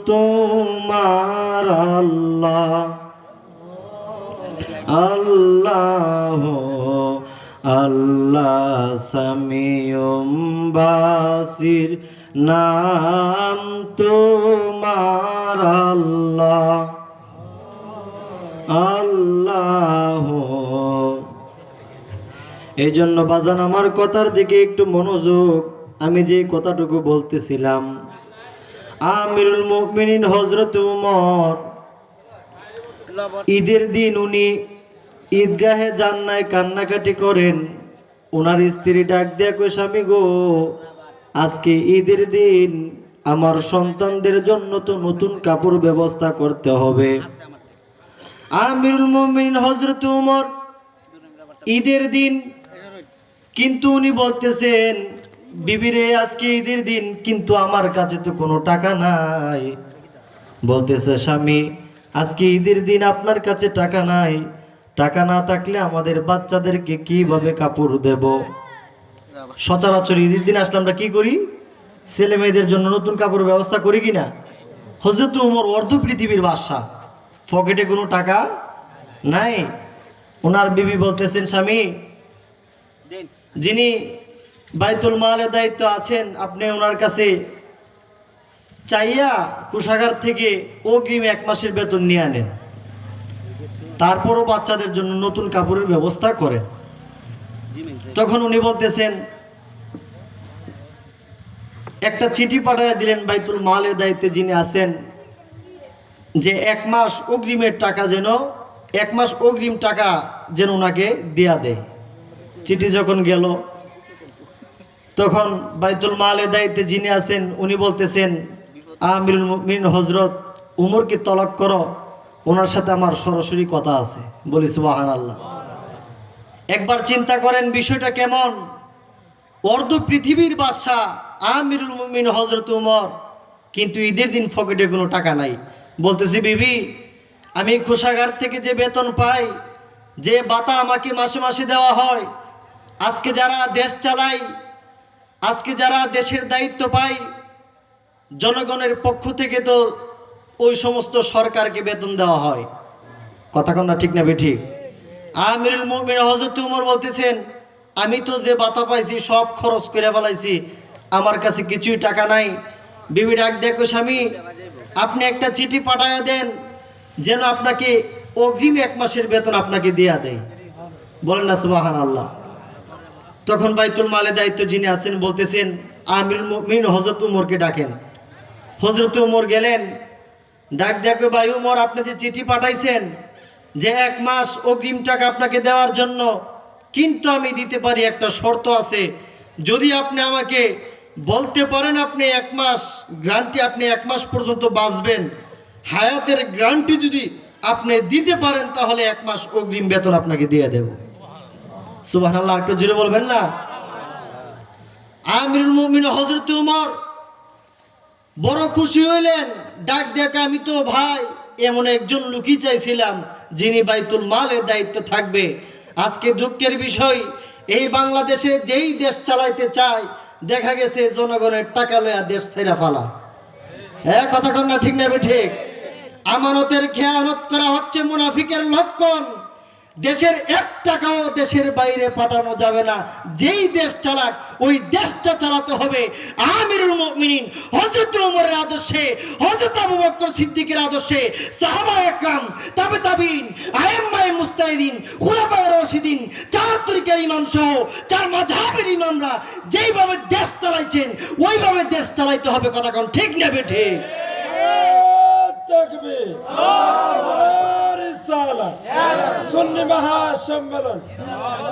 তোমার আল্লাহ আল্লাহ আল্লাহ সামিউম বাসির নাম তোমার আল্লাহ আল্লাহ। এই জন্য বাজান আমার কথার দিকে একটু মনোযোগ। আমি যে কথাটুকু বলতেছিলাম, আমিরুল মুমিনিন হযরত উমর ঈদের দিন উনি ঈদগাহে যান নাই, কান্নাকাটি করেন। ওনার স্ত্রী ডাক দেয়া কই, স্বামী গো, আজকে ঈদের দিন, আমার সন্তানদের জন্য তো নতুন কাপড় ব্যবস্থা করতে হবে। আমিরুল মুমিনিন হযরত উমর ঈদের দিন, কিন্তু উনি বলতেছেন, বিবিরে আজকে ঈদের দিন, কিন্তু আমার কাছে তো কোনো টাকা নাই। বলতেছে, স্বামী আজকে ঈদের দিন আপনার কাছে টাকা নাই, টাকা না থাকলে আমাদের বাচ্চাদেরকে কিভাবে কাপড় দেব? সচরাচর ঈদের দিন আসলে আমরা কি করি? ছেলে মেয়েদের জন্য নতুন কাপড়ের ব্যবস্থা করি কিনা? হযরত উমর অর্ধ পৃথিবীর বাদশা, পকেটে কোনো টাকা নাই। ওনার বিবি বলতেছেন, স্বামী যিনি বাইতুল মালের দায়িত্ব আছেন, আপনি ওনার কাছে চাইয়া কোষাগার থেকে অগ্রিম 1 মাসের বেতন নিয়ে আনেন, তারপরও বাচ্চাদের জন্য নতুন কাপড়ের ব্যবস্থা করেন। তখন উনি বলতেছেন, একটা চিঠি পাঠিয়ে দিলেন বাইতুল মালের দায়িত্বে যিনি আছেন, যে 1 মাস অগ্রিমের টাকা যেন 1 মাস অগ্রিম টাকা যেন ওনাকে দেয়া দেয়। চিঠি যখন গেল, তখন বাইতুল মালের দায়িত্বে যিনি আছেন উনি বলতেছেন, আমিরুল মুমিনিন হযরত উমরকে তলব করো, ওনার সাথে আমার সরাসরি কথা আছে। বলি সুবহানাল্লাহ। একবার চিন্তা করেন বিষয়টা কেমন। অর্ধ পৃথিবীর বাদশা আমিরুল মুমিনিন হযরত উমর, কিন্তু ঈদের দিন পকেটে কোনো টাকা নাই। বলতেছি, বিবি আমি কোষাগার থেকে যে বেতন পাই, যে ভাতা আমাকে মাসে মাসে দেওয়া হয়, আজকে যারা দেশ চালাই, আজকে যারা দেশের দায়িত্ব পাই, জনগণের পক্ষ থেকে তো ওই সমস্ত সরকারকে বেতন দেওয়া হয়। কথা কোনটা ঠিক না বেঠিক? আমিরুল মুমিনিন হযরত উমর বলতেছেন, আমি তো যে ভাতা পাইছি সব খরচ করে ফেলাইছি, আমার কাছে কিছুই টাকা নাই। বিবি ডাক দেখো, স্বামী আপনি একটা চিঠি পাঠায়া দেন যেন আপনাকে অগ্রিম 1 মাসের বেতন আপনাকে দেয়া দেয়। বলেন না সুবহানাল্লাহ। তখন বাইতুল মালের দায়িত্ব যিনি আছেন বলতেছেন, আমিরুল মুমিনিন হযরত উমরকে ডাকেন। হযরত উমর গেলেন, ডাক দেখো, ভাই উমর, আপনি যে চিঠি পাঠাইছেন যে 1 মাস অগ্রিম টাকা আপনাকে দেওয়ার জন্য, কিন্তু আমি দিতে পারি, একটা শর্ত আছে। যদি আপনি আমাকে বলতে পারেন আপনি 1 মাস গ্যারান্টি, আপনি 1 মাস পর্যন্ত বাঁচবেন, হায়াতের গ্যারান্টি যদি আপনি দিতে পারেন, তাহলে 1 মাস অগ্রিম বেতন আপনাকে দিয়ে দেব। সুবহানাল্লাহ, একটু জোরে বলবেন না? আমিরুল মুমিনিন হযরত উমর বড় খুশি হইলেন। ডাক দেখে, আমি তো ভাই এমন একজন লোকই চাইছিলাম যিনি বাইতুল মালের দায়িত্ব থাকবে। আজকে দুঃখের বিষয়, এই বাংলাদেশে যেই দেশ চালাইতে চায়, দেখা গেছে জনগণের টাকা লয়া দেশ ছেড়া ফালা। হ্যাঁ, কথা কন না ঠিক না ঠিক? আমানতের খেয়ানত করা হচ্ছে মুনাফিকের লক্ষণ। দেশের 1 টাকাও দেশের বাইরে পাঠানো যাবে না। যেই দেশ চালাক ওই দেশটা চালাতে হবে আমিরুল মুমিনিন হযরত উমরের আদর্শে, হযরত আবু বকর সিদ্দিকের আদর্শে, সাহাবায়ে একরাম, তাবে তাবিঈন, আইম্মায়ে মুজতাহিদিন, খুলাফায়ে রাশিদিন, 4 তরিকার ইমাম সহ 4 মাযহাবের ইমামরা যেইভাবে দেশ চালাইছেন ওইভাবে দেশ চালাইতে হবে। কথা কোন ঠিক না বেঠিক? তাকবীর, রিসালাত, সুন্নি মহাসম্মেলন,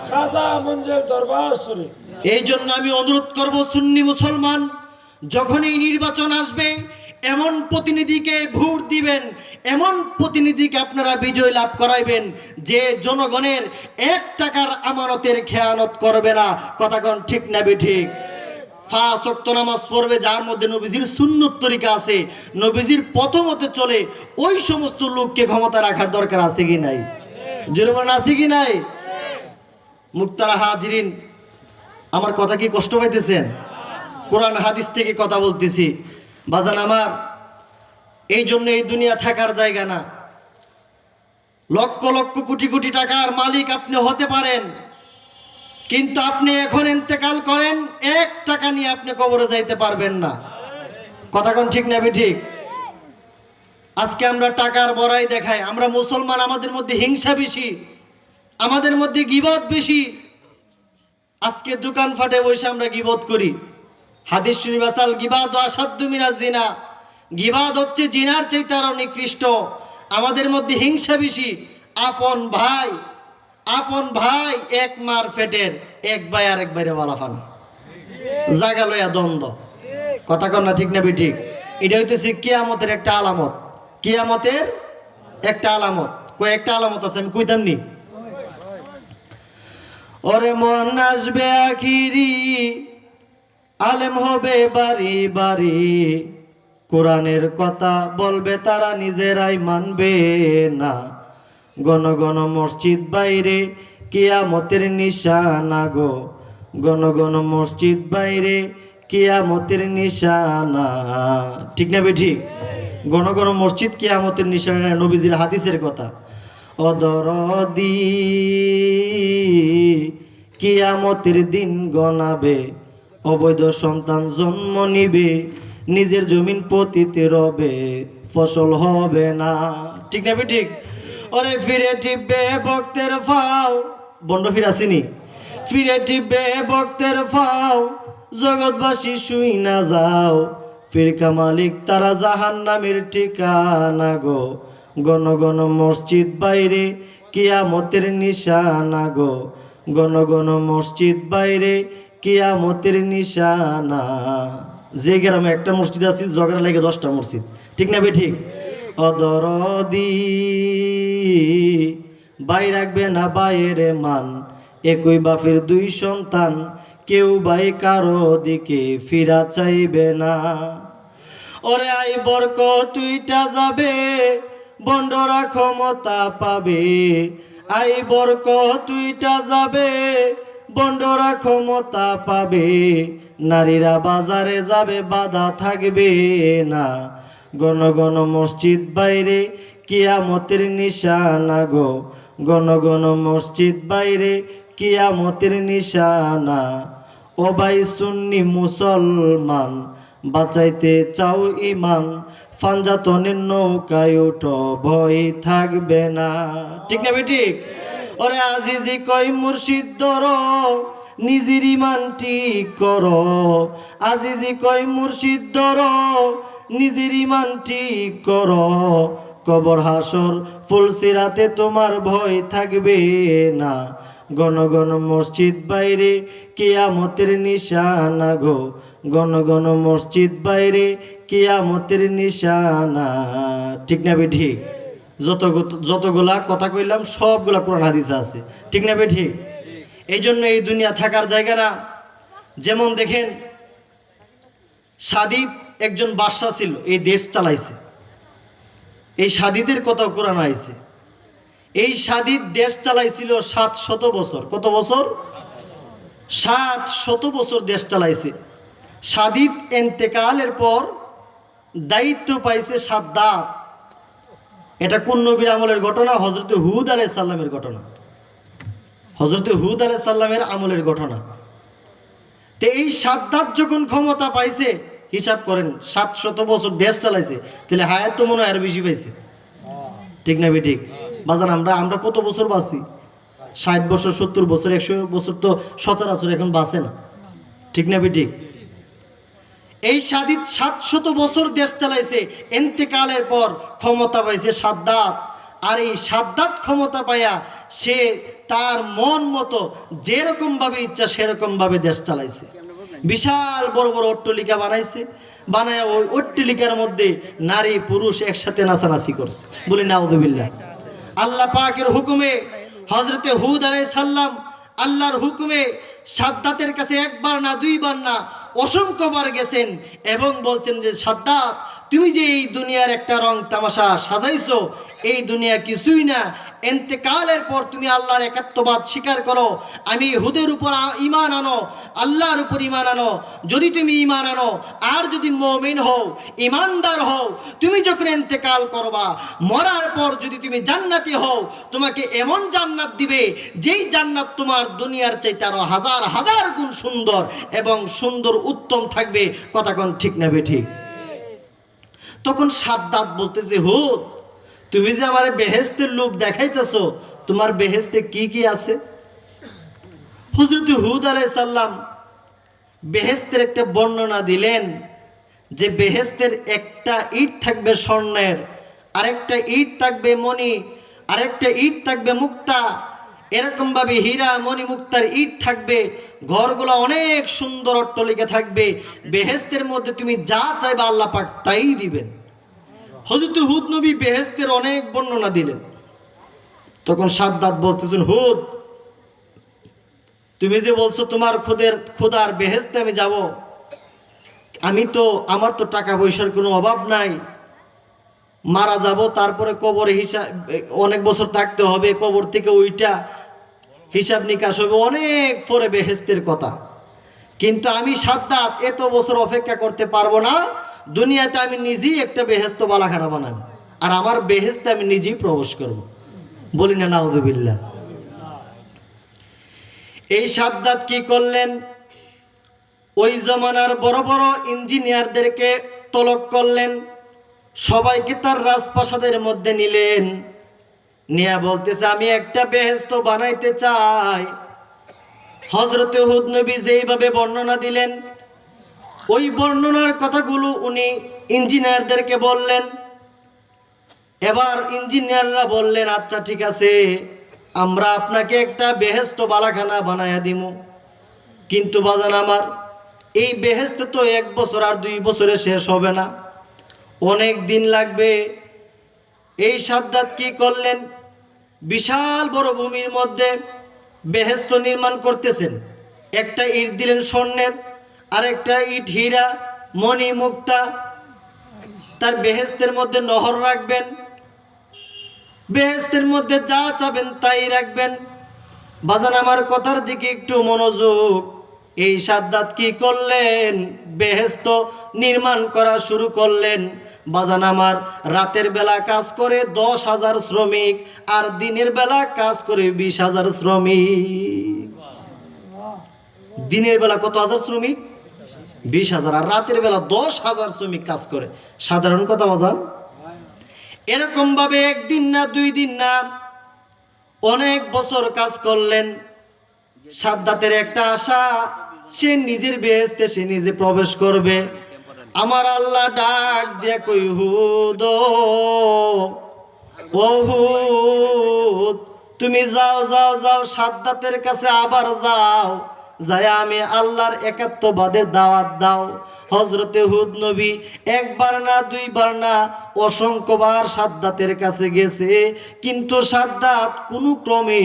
খাজা মঞ্জুর দরবার শরীফ। এই জন্য আমি অনুরোধ করব, সুন্নি মুসলমান যখনই নির্বাচন আসবে, এমন প্রতিনিধিকে ভোট দিবেন, এমন প্রতিনিধিকে আপনারা বিজয় লাভ করাইবেন যে জনগণের 1 টাকার আমানতের খেয়ানত করবে না। কথা কোন ঠিক না বেঠিক? 5 ওয়াক্ত নামাজ পড়বে, যার মধ্যে নবীজির সুন্নত তরিকা আছে, নবীজির পথমতে চলে, ওই সমস্ত লোককে ক্ষমতা রাখার দরকার আছে কি নাই? জোরে বলেন, আছে কি নাই? মুক্তারা হাজিরিন, আমার কথা কি কষ্ট পাইতেছেন? কোরআন হাদিস থেকে কথা বলতেছি। বাজান আমার, এই জন্য এই দুনিয়া থাকার জায়গা না। লক্ষ লক্ষ কোটি কোটি টাকার মালিক আপনি হতে পারেন, কিন্তু আপনি এখন ইন্তেকাল করেন, 1 টাকা নিয়ে আপনি কবরে যাইতে পারবেন না। কথা কোন ঠিক না ঠিক? আজকে আমরা টাকার বড়াই দেখাই, আমরা মুসলমান, আমাদের মধ্যে হিংসা বেশি, আমাদের মধ্যে গীবত বেশি। আজকে দোকান ফাটে বসে আমরা গীবত করি। হাদিস শরীফ আছে, আল গীবাতু আসাদ্দু মিনাজ জিনা, গীবত হচ্ছে জিনার চাইতে আরো নিকৃষ্ট। আমাদের মধ্যে হিংসা বেশি। আপন ভাই এক মার ফেটের, এক ভাই আরেক বাইরে বালাফানা, জাগা লইয়া দ্বন্দ্ব। কথা কন না ঠিক না ঠিক? এটা হইতেছে কিয়ামতের একটা আলামত। কিয়ামতের একটা আলামত। কয়েকটা আলামত আছে, আমি কইতাম নি। ওরে মন আসবে আখিরি, আলেম হবে বাড়ি বাড়ি, কোরআনের কথা বলবে তারা নিজেরাই মানবে না। গণ গণ মসজিদ বাইরে কিয়ামতের নিশানা গো, গণ গণ মসজিদ বাইরে কিয়ামতের নিশানা। ঠিক না ঠিক? গণ গণ মসজিদ কিয়ামতের নিশানা, নবীজির হাদিসের কথা। অদরদি কিয়ামতের দিন গনাবে, অবৈধ সন্তান জন্ম নিবে, নিজের জমিন পতিতে রবে, ফসল হবে না। ঠিক না ঠিক? ওরে ফিরে টিপবে ভক্তের ফাও, বন্ড ফির আসিনি, ফিরে টিপবে ভক্তের ফাও, জগৎবাসী শুই না যাও, ফিরকা মালিক তারা জাহান্নামের ঠিকানা গো, গণ গণ মসজিদ বাইরে কিয়ামতের নিশানা গো, গণ গণ মসজিদ বাইরে কিয়ামতের নিশানা। যে গ্রামে একটা মসজিদ আছিল, জগড়া লাগে 10টা মসজিদ। ঠিক না ঠিক? অদরদি বাই রাখবে না বাইরে মান, একই বাপের 2 সন্তান, কেউ বাই কারো দিকে ফিরা চাইবে না। ওরে আই বরক তুইটা যাবে, বন্ডরা ক্ষমতা পাবে, আই বরক তুইটা যাবে, বন্ডরা ক্ষমতা পাবে, নারীরা বাজারে যাবে, বাধা থাকবে না। গণ গণ মসজিদ বাইরে কিয়ামতের নিশানা গো, গণ গণ মসজিদ বাইরে কিয়ামতের নিশানা। ও ভাই সুন্নি মুসলমান, বাঁচাইতে চাও ইমান, ফানজাতনের নৌকায় উঠো, ভয় থাকবে না। ঠিক না ঠিক? ওরে আজিজি কই মুর্শিদ ধরো, নিজের ইমান ঠিক করো, আজিজি কই মুর্শিদ ধরো, নিজের ইমান ঠিক করো, কবর হাসর ফুলসিরাতে তোমার ভয় থাকবে না। গণ গণ মসজিদ বাইরে কিয়ামতের নিশানা গো, গণ গণ মসজিদ বাইরে কিয়ামতের নিশানা। ঠিক না ঠিক? যতগুলা কথা কইলাম সবগুলা কোরআন হাদিসে আছে। ঠিক না ঠিক? এই জন্য এই দুনিয়া থাকার জায়গা না। যেমন দেখেন, সাদিদ একজন বাদশা ছিল, এই দেশ চালাইছে। এই সাদিদের কথা কোরআন আইছে। এই সাদিদ দেশ চালাইছিল 700 বছর। কত বছর? 700 বছর দেশ চালাইছে। সাদিদ ইন্তেকালের পর দায়িত্ব পাইছে সাদ্দাত। এটা কোন নবীর আমলের ঘটনা? হযরতে হুদ আলাইহিস সালামের ঘটনা। হযরতে হুদ আলাইহিস সালামের আমলের ঘটনা। তো এই সাদ্দাত যখন ক্ষমতা পাইছে, হিসাব করেন 700 বছর দেশ চালাইছে, তাহলে হায়াত তো মনে হয় আরো বেশি পাইছে। ঠিক না ঠিক? বাজান আমরা কত বছর বাঁচি? 60 বছর, 70 বছর, 100 বছর তো সচরাচর এখন বাঁচে না। ঠিক না ঠিক? এই সাদিদ 700 বছর দেশ চালাইছে, ইন্তেকালের পর ক্ষমতা পাইছে সাদ্দাত। আর এই সাদ্দাত ক্ষমতা পাইয়া সে তার মন মতো যেরকম ভাবে ইচ্ছা সেরকম ভাবে দেশ চালাইছে। বিশাল বড় বড় অট্টালিকা বানাইছে, বানায় ওই অট্টালিকার মধ্যে নারী পুরুষ একসাথে নাচানাচি করছে। বলি নাউযুবিল্লাহ। আল্লাহ পাকের হুকুমে হযরতে হুদ আলাইহিস সালাম আল্লাহর হুকুমে সাদ্দাতের কাছে একবার না, দুইবার না, অসংখ্যবার গেছেন এবং বলছেন যে সাদ্দাত, তুমি যে এই দুনিয়ার একটা রং তামাশা সাজাইছো, এই দুনিয়া কিছুই না, ইন্তেকালের পর তুমি আল্লাহর একাত্মবাদ স্বীকার করো, আমি হুদের উপর ঈমান আনো, আল্লাহর উপর ঈমান আনো। যদি তুমি ঈমান আনো আর যদি মুমিন হও, ঈমানদার হও, তুমি যখন ইন্তেকাল করবা, মরার পর যদি তুমি জান্নাতি হও, তোমাকে এমন জান্নাত দিবে যেই জান্নাত তোমার দুনিয়ার চাইতে আরো হাজার হাজার গুণ সুন্দর এবং সুন্দর উত্তম থাকবে। কথা কোন ঠিক না বেঠিক? তখন সাদ্দাত বলতেছে, হুদ তুমি যে আমার বেহেশতের লোভ দেখাইতেছো, তোমার বেহেশতে কি কি আছে? হযরত হুদ আলাইহিস সালাম বেহেশতের একটা বর্ণনা দিলেন যে বেহেশতের একটা ইট থাকবে স্বর্ণের, আরেকটা ইট থাকবে মণি, আরেকটা ইট থাকবে মুক্তা, এরকম ভাবে হীরা মণি মুক্তার ইট থাকবে। ঘরগুলো অনেক সুন্দর অট্টালিকা থাকবে। বেহেশতের মধ্যে তুমি যা চাইবা আল্লাহ পাক তাই দিবেন। হযরত হুদ নবী বেহেশতের অনেক বর্ণনা দিলেন। তখন সাদ্দাত বলতেছেন, হুদ তুমি যে বলছো তোমার খোদার বেহেশতে আমি যাব, আমার তো টাকা পয়সার কোনো অভাব নাই, মারা যাব, তারপরে কবরে অনেক বছর থাকতে হবে, কবর থেকে ওইটা হিসাব নিকাশ হবে, অনেক পরে বেহেশতের কথা। কিন্তু আমি সাদ্দাত এত বছর অপেক্ষা করতে পারবো না। দুনিয়াতে আমি নিজেই একটা বেহেশত বালাখানা বানাবো, আর আমার বেহেশতে আমি নিজেই প্রবেশ করব। বলি না নাউযুবিল্লাহ। এই সাদ্দাত কি করলেন? ওই জমানার বড় বড় ইঞ্জিনিয়ারদেরকে তলব করলেন, সবাইকে তার রাজপ্রাসাদের মধ্যে নিলেন, নিয়ে বলতেছে আমি একটা বেহেশত বানাইতে চাই। হযরতে হুদ নবী যেইভাবে বর্ণনা দিলেন, ওই বর্ণনার কথাগুলো উনি ইঞ্জিনিয়ারদেরকে বললেন। এবার ইঞ্জিনিয়াররা বললেন, আচ্ছা ঠিক আছে, আমরা আপনাকে একটা বেহেশত বালাখানা বানায়া দিমু, কিন্তু বাজান আমার এই বেহেশত তো 1 বছর আর 2 বছরে শেষ হবে না, অনেক দিন লাগবে। এই সাদ্দাত কি করলেন? বিশাল বড় ভূমির মধ্যে বেহেশত নির্মাণ করতেছেন। একটা ইট দিলেন স্বর্ণের, আরেকটা ইট হীরা মণি মুক্তা। তার বেহেশতের মধ্যে নহর রাখবেন, বেহেশতের মধ্যে যা চাবেন তাই রাখবেন। বাজান আমার কথার দিকে একটু মনোযোগ। এই সাদ্দাত কি করলেন? বেহেশত নির্মাণ করা শুরু করলেন। বাজান আমার রাতের বেলা কাজ করে 10,000 শ্রমিক, আর দিনের বেলা কাজ করে 20,000 শ্রমিক। দিনের বেলা কত হাজার শ্রমিক? 20,000। আর রাতের বেলা 10,000 শ্রমিক কাজ করে। সাধারণ কথা বাজান। এরকম ভাবে 1 দিন না 2 দিন না, অনেক বছর কাজ করলেন। সাদ্দাতের একটা আশা, সে নিজের বেহেশতে সে নিজে প্রবেশ করবে। আমার আল্লাহ ডাক দিয়ে কই, হুদ ও হুদ তুমি যাও যাও যাও, সাদ্দাতের কাছে আবার যাও, যায় আমি আল্লাহর একাত্মবাদের দাওয়াত দাও। হযরতে হুদ নবী 1 বার না 2 বার না, অসংখ্যবার সাদ্দাতের কাছে গেছে, কিন্তু সাদ্দাত কোনো ক্রমে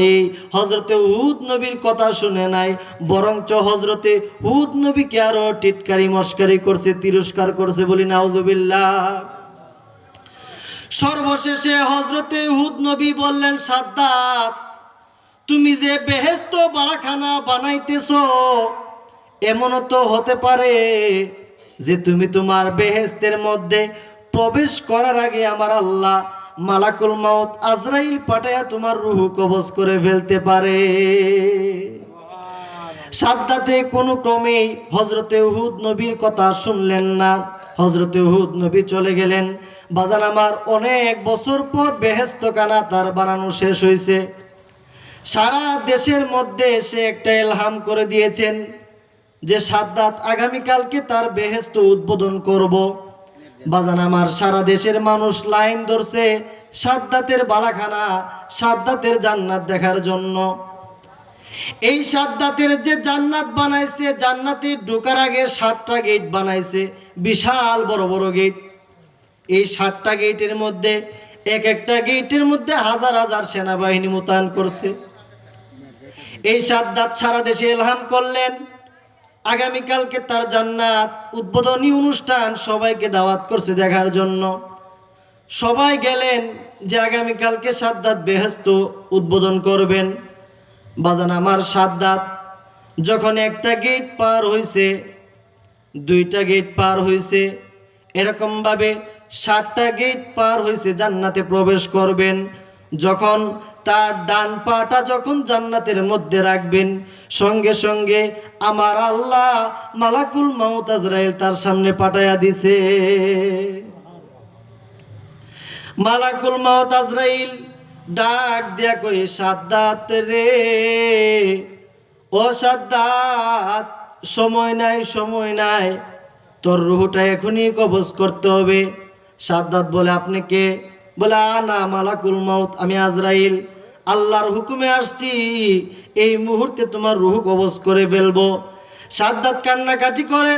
এই হযরতে হুদ নবীর কথা শুনে নাই, বরঞ্চ হযরতে হুদ নবীকে আরো টিটকারি মস্কারি করছে, তিরস্কার করছে। বলি নাউযুবিল্লাহ। সর্বশেষে হযরতে হুদ নবী বললেন, সাদ্দাত তুমি যে বেহেশত বালাখানা বানাইতেছো, এমনও তো হতে পারে যে তুমি তোমার বেহেশতের মধ্যে প্রবেশ করার আগে আমার আল্লাহ মালাকুল মাউত আজরাইল পাঠায়া তোমার রূহ কবজ করে ফেলতে পারে। সাদ্দাতে কোনো ক্রমেই হযরতে হুদ নবীর কথা শুনলেন না। হযরতে হুদ নবী চলে গেলেন। বাজান আমার অনেক বছর পর বেহেশতখানা তার বানানো শেষ হয়েছে। সারা দেশের মধ্যে সে একটা ইলহাম করে দিয়েছেন যে সাদ্দাত আগামীকালকে তার বেহেশত উদ্বোধন করব। বাজান আমার সারা দেশের মানুষ লাইন ধরছে সাদ্দাতের বালাখানা, সাদ্দাতের জান্নাত দেখার জন্য। এই সাদ্দাতের যে জান্নাত বানাইছে, জান্নাতে ঢোকার আগে 7টা গেট বানাইছে, বিশাল বড় বড় গেট। এই 7টা গেটের মধ্যে এক একটা গেটের মধ্যে হাজার হাজার সেনাবাহিনী মোতায়েন করছে। এই সাদ্দাত সারা দেশে ইলহাম করলেন আগামীকালকে তার জান্নাত উদ্বোধনী অনুষ্ঠান, সবাইকে দাওয়াত করছে দেখার জন্য। সবাই গেলেন যে আগামীকালকে সাদ্দাত বেহেশত উদ্বোধন করবেন। বাজান আমার সাদ্দাত যখন একটা গেট পার হইছে, দুইটা গেট পার হইছে, এরকমভাবে 7টা গেট পার হইছে, জান্নাতে প্রবেশ করবেন। যখন তার ডান পাটা যখন জান্নাতের মধ্যে রাখবেন, সঙ্গে সঙ্গে আমার আল্লাহ মালাকুল মাউত আজরাইল তার সামনে পাঠাইয়া দিছে। মালাকুল মাউত আজরাইল ডাক দিয়া কই, সাদ্দাত রে, ও সাদ্দাত, সময় নাই, সময় নাই, তোর রুহটা এখনই কবজ করতে হবে। সাদ্দাত বলে, আপনি কে? বলে, না মালাকুল মাউত, আমি আজরাইল, আল্লাহর হুকুমে আসছি, এই মুহূর্তে তোমার রুহ কবজ করে ফেলবো। সাদ্দাত কান্নাকাটি করে,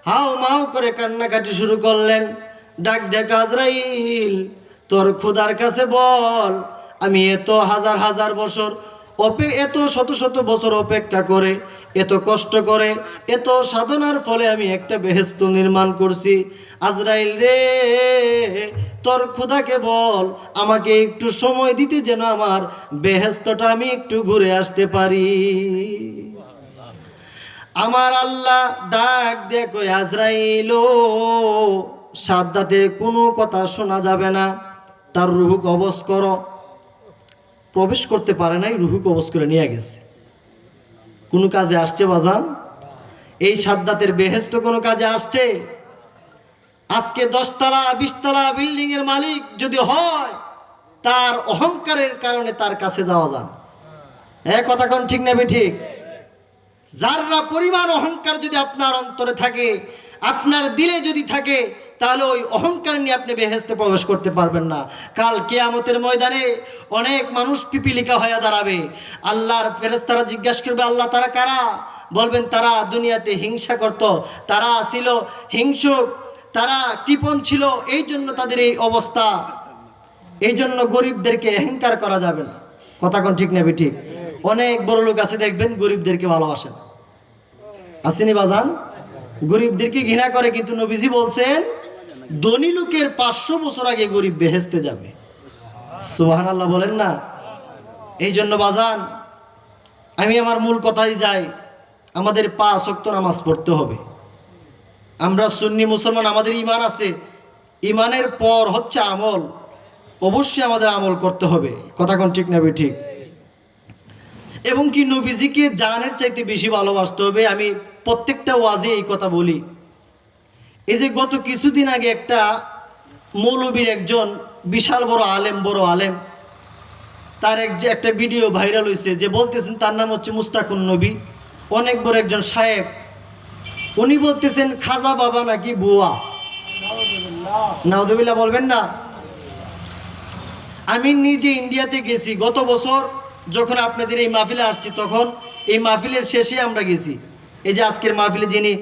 হাও মাও করে কান্নাকাটি শুরু করলেন। ডাক দেখ, আজরাইল, তোর খোদার কাছে বল, আমি এত হাজার হাজার বছর এত শত শত বছর অপেক্ষা করে, এত কষ্ট করে, এত সাধনার ফলে আমি একটা বেহেশত নির্মাণ করছি। আজরাইল রে, তোর খোদাকে বল আমাকে একটু সময় দিতে, যেন আমার বেহেশতটা আমি একটু ঘুরে আসতে পারি। আমার আল্লাহ ডাক দিয়ে কই, আজরাইল, সাদ্দাতের কোনো কথা শোনা যাবে না, তার রুহ কবজ করো। প্রবেশ করতে পারে নাই, রুহু কবজ করে নিয়ে গেছে। কোনো কাজে আসছে বাজান? এই সাদ্দাতের বেহেশত কোনো কাজে আসছে? আজকে 10 তলা 20 তলা বিল্ডিং এর মালিক যদি হয়, তার অহংকারের কারণে তার কাছে যাওয়া যায়। কথা কোন ঠিক নেবে ঠিক? যারা পরিমাণ অহংকার যদি আপনার অন্তরে থাকে, আপনার দিলে যদি থাকে, তাহলে ওই অহংকার নিয়ে আপনি বেহেশতে প্রবেশ করতে পারবেন না। কাল কিয়ামতের ময়দানে অনেক মানুষ পিপিলিকা হয়ে দাঁড়াবে। আল্লাহর ফেরেশতারা জিজ্ঞাসা করবে, আল্লাহ তারা কারা? বলবেন, তারা দুনিয়াতে হিংসা করত, তারা ছিল হিংসুক, তারা কৃপণ ছিল, এই জন্য তাদের এই অবস্থা। এই জন্য গরিবদেরকে অহংকার করা যাবে না। কথা কোন ঠিক নেবে ঠিক? অনেক বড় লোক আছে দেখবেন, গরিবদেরকে ভালোবাসেন, আসেনি বাজান? গরিবদেরকে ঘৃণা করে, কিন্তু নবীজি বলছেন ধনী লোকের 500 বছর আগে গরিব বেহেশতে যাবে। সুবহানাল্লাহ বলেন না? এই জন্য বাজান, আমি আমার মূল কথায় যাই, আমাদের 5 ওয়াক্ত নামাজ পড়তে হবে। আমরা সুন্নি মুসলমান, আমাদের ঈমান আছে, ঈমানের পর হচ্ছে আমল। অবশ্যই আমাদের আমল করতে হবে। কথা কোন ঠিক নেবে ঠিক? এবং কি নবীজিকে জানের চাইতে বেশি ভালোবাসতে হবে। আমি প্রত্যেকটা ওয়াজে এই কথা বলি। এই যে গত কিছুদিন আগে একটা মৌলবীর একজন বিশাল বড় আলেম, তার একটা ভিডিও ভাইরাল হয়েছে, যে বলতেছেন তার নাম হচ্ছে মুস্তাকুন নবী, অনেক বড় একজন সাহেব। উনি বলতেছেন খাজা বাবা নাকি বুয়া। নাউযুবিল্লাহ বলবেন না? আমি নিজে ইন্ডিয়াতে গেছি গত বছর, যখন আপনাদের এই মাহফিলে আসছি, তখন এই মাহফিলের শেষে আমরা গেছি। এই যে আজকের মাহফিলে যিনি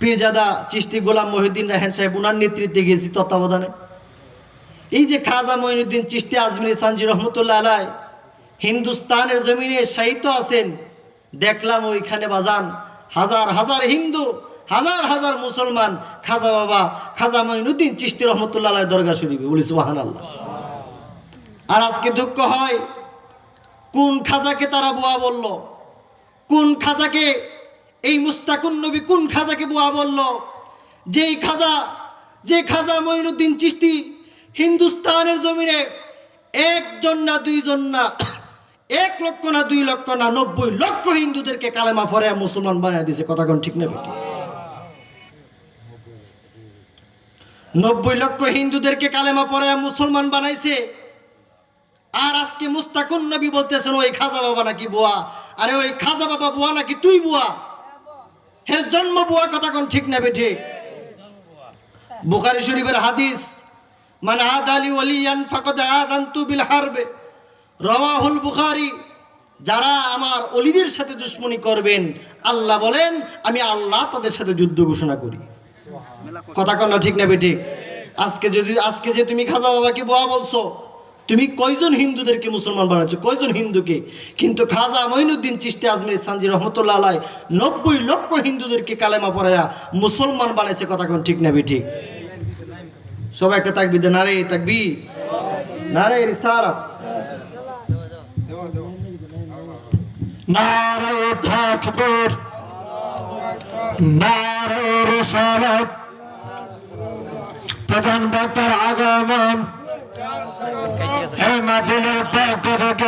পীরজাদা চিশতি গোলাম মহিউদ্দিন রায়হান সাহেব, ওনার নেতৃত্বে গেছি, তত্ত্বাবধানে। এই যে খাজা মঈনুদ্দিন চিশতি আজমিরি সানজি রহমতুল্লাহ আলাই হিন্দুস্তানের জমিনে সাহিত্য আছেন, দেখলাম ওইখানে বাজান হাজার হাজার হিন্দু, হাজার হাজার মুসলমান খাজা বাবা খাজা মঈনুদ্দিন চিশতি রহমতুল্লাহ আলাই দরগা শরীফে, বলি সুবহানাল্লাহ। আর আজকে দুঃখ হয়, কোন খাজাকে তারা বুয়া বলল? কোন খাজাকে এই মুস্তাকুন নবী কোন খাজাকে বুয়া বলল? যে খাজা মঈনুদ্দিন চিশতি হিন্দুস্তানের জমিনে একজন না দুইজন না, 1 লক্ষ না 2 লক্ষ না, 90 লক্ষ হিন্দুদেরকে কালেমা পড়ায়া মুসলমান বানিয়ে দিয়েছে। কথা কোন ঠিক না বেটি? 90 লক্ষ হিন্দুদেরকে কালেমা পড়ায়া মুসলমান বানাইছে। আর আজকে মুস্তাকুন নবী বলতেছেন ওই খাজা বাবা নাকি বুয়া। আরে ওই খাজা বাবা বুয়া নাকি তুই বুয়া? এর জন্ম বুয়া। কথা কোন ঠিক না বেটি? বুখারী শরীফের হাদিস, মান আদালি ওয়ালিয়ান ফাকাদ আযানতু বিল হারবে, রাওয়াহুল বুখারী। যারা আমার ওলিদের সাথে দুশমনি করবেন, আল্লাহ বলেন আমি আল্লাহ তাদের সাথে যুদ্ধ ঘোষণা করি। কথা কোন ঠিক না বেটি? আজকে যে তুমি খাজা বাবাকে বুয়া বলছো, তুমি কয়জন হিন্দুদেরকে মুসলমান বানাচ্ছ? কয়জন হিন্দুকে? কিন্তু খাজা মঈনুদ্দিন চিশতি আজমিরি সানজি রহমতুল্লাহ আলাই 90 লক্ষ হিন্দুদেরকে কালেমা পড়ায়া মুসলমান বানাইছে। কথা কোন ঠিক না বেটি? সবাই একটা তাকবীর দেন, নারে তাকবীর, নারে রিসালাত। নারে তাকবীর, নারে রিসালাত। প্রধান বক্তার আগমন এই মাহফিলের পক্ষ থেকে